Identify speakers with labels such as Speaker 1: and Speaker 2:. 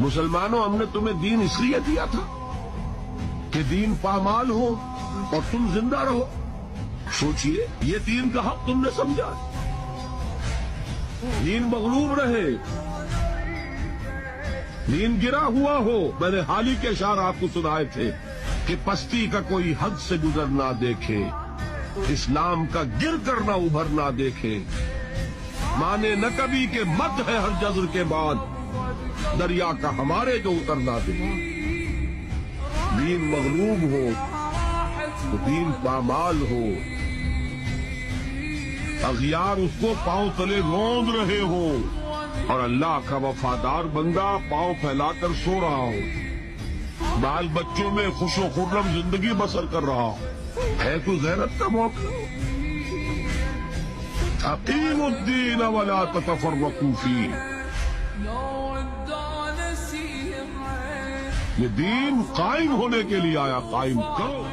Speaker 1: مسلمانوں ہم نے تمہیں دین اس لیے دیا تھا کہ دین پامال ہو اور تم زندہ رہو. سوچئے یہ دین کا حق تم نے سمجھا, دین مغلوب رہے, دین گرا ہوا ہو. میں نے حال ہی کے اشعار آپ کو سنائے تھے کہ پستی کا کوئی حد سے گزر نہ دیکھے, اسلام کا گر کر نہ ابھر نہ دیکھے, مانے نہ کبھی کہ مت ہے ہر جزر کے بعد, دریا کا ہمارے جو اتر نہ دے. دین مغلوب ہو تو دین پامال ہو, اغیار اس کو پاؤں تلے روند رہے ہو اور اللہ کا وفادار بندہ پاؤں پھیلا کر سو رہا ہو, بال بچوں میں خوش و خرم زندگی بسر کر رہا ہو. ہے کوئی غیرت کا موقع؟ اقیموا الدین ولا تتفرقوا فیہ. یہ دین قائم ہونے کے لیے آیا, قائم کرو.